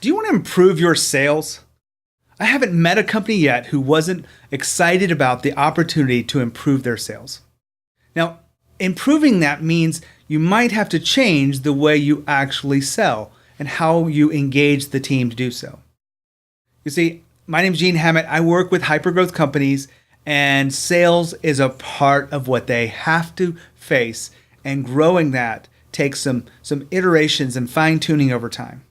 Do you want to improve your sales? I haven't met a company yet who wasn't excited about the opportunity to improve their sales. Now, improving that means you might have to change the way you actually sell and how you engage the team to do so. You see, my name is Hammett. I work with hypergrowth companies, and sales is a part of what they have to face, and growing that takes some iterations and fine-tuning over time.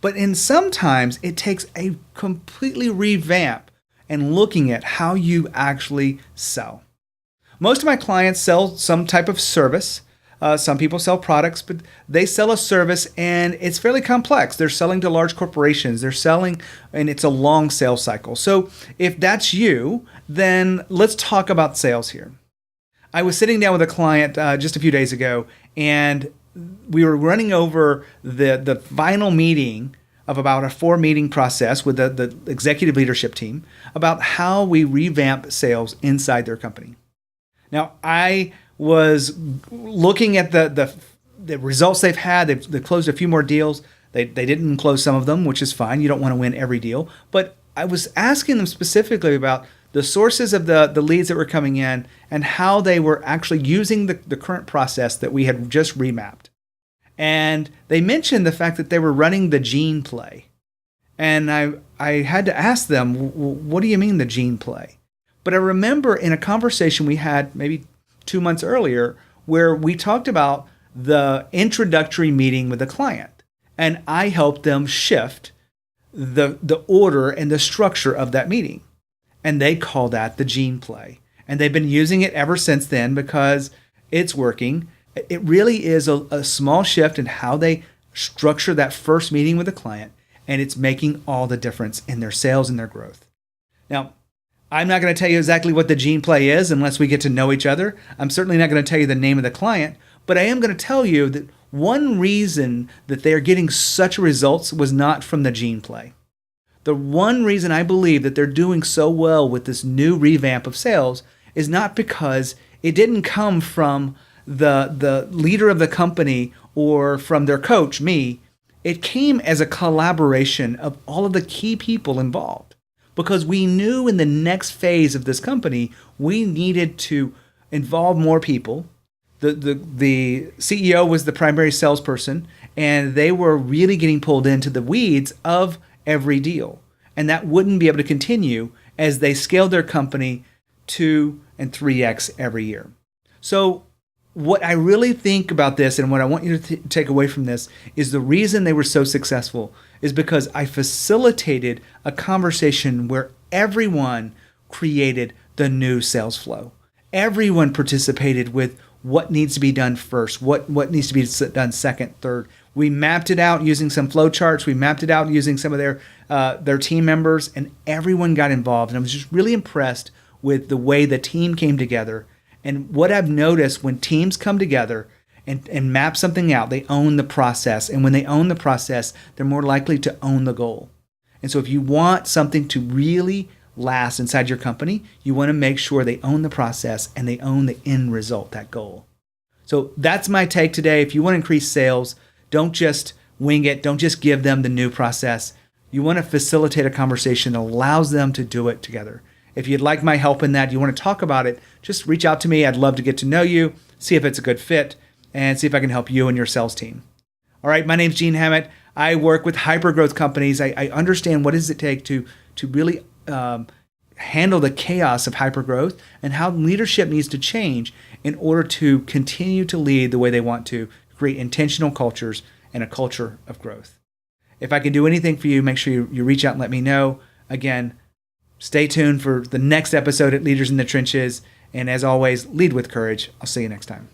But sometimes it takes a completely revamp and looking at how you actually sell. Most of my clients sell some type of service. Some people sell products, but they sell a service and it's fairly complex. They're selling to large corporations. They're selling, and it's a long sales cycle. So if that's you, then let's talk about sales here. I was sitting down with a client just a few days ago, and we were running over the final meeting of about a 4-meeting process with the executive leadership team about how we revamp sales inside their company. Now, I was looking at the results they've had. They've closed a few more deals. They didn't close some of them, which is fine. You don't want to win every deal. But I was asking them specifically about the sources of the leads that were coming in and how they were actually using the current process that we had just remapped. And they mentioned the fact that they were running the gene play. And I had to ask them, what do you mean the gene play? But I remember in a conversation we had maybe 2 months earlier where we talked about the introductory meeting with the client. And I helped them shift the order and the structure of that meeting. And they call that the gene play. And they've been using it ever since then because it's working. It really is a small shift in how they structure that first meeting with the client, and it's making all the difference in their sales and their growth. Now, I'm not going to tell you exactly what the gene play is unless we get to know each other. I'm certainly not going to tell you the name of the client, but I am going to tell you that one reason that they're getting such results was not from the gene play. The one reason I believe that they're doing so well with this new revamp of sales is not because it didn't come from the leader of the company or from their coach, me. It came as a collaboration of all of the key people involved, because we knew in the next phase of this company, we needed to involve more people. The CEO was the primary salesperson, and they were really getting pulled into the weeds of every deal. And that wouldn't be able to continue as they scaled their company 2 and 3x every year. So what I really think about this, and what I want you to take away from this, is the reason they were so successful is because I facilitated a conversation where everyone created the new sales flow. Everyone participated with what needs to be done first, what needs to be done second, third. We mapped it out using some flow charts. We mapped it out using some of their team members, and everyone got involved. And I was just really impressed with the way the team came together. And what I've noticed when teams come together and map something out, they own the process. And when they own the process, they're more likely to own the goal. And so if you want something to really last inside your company, you want to make sure they own the process and they own the end result, that goal. So that's my take today. If you want to increase sales, don't just wing it. Don't just give them the new process. You want to facilitate a conversation that allows them to do it together. If you'd like my help in that, you want to talk about it, just reach out to me. I'd love to get to know you, see if it's a good fit, and see if I can help you and your sales team. All right, my name's Hammett. I work with hypergrowth companies. I understand what does it take to really handle the chaos of hypergrowth and how leadership needs to change in order to continue to lead the way they want to create intentional cultures and a culture of growth. If I can do anything for you, make sure you reach out and let me know. Again, stay tuned for the next episode at Leaders in the Trenches. And as always, lead with courage. I'll see you next time.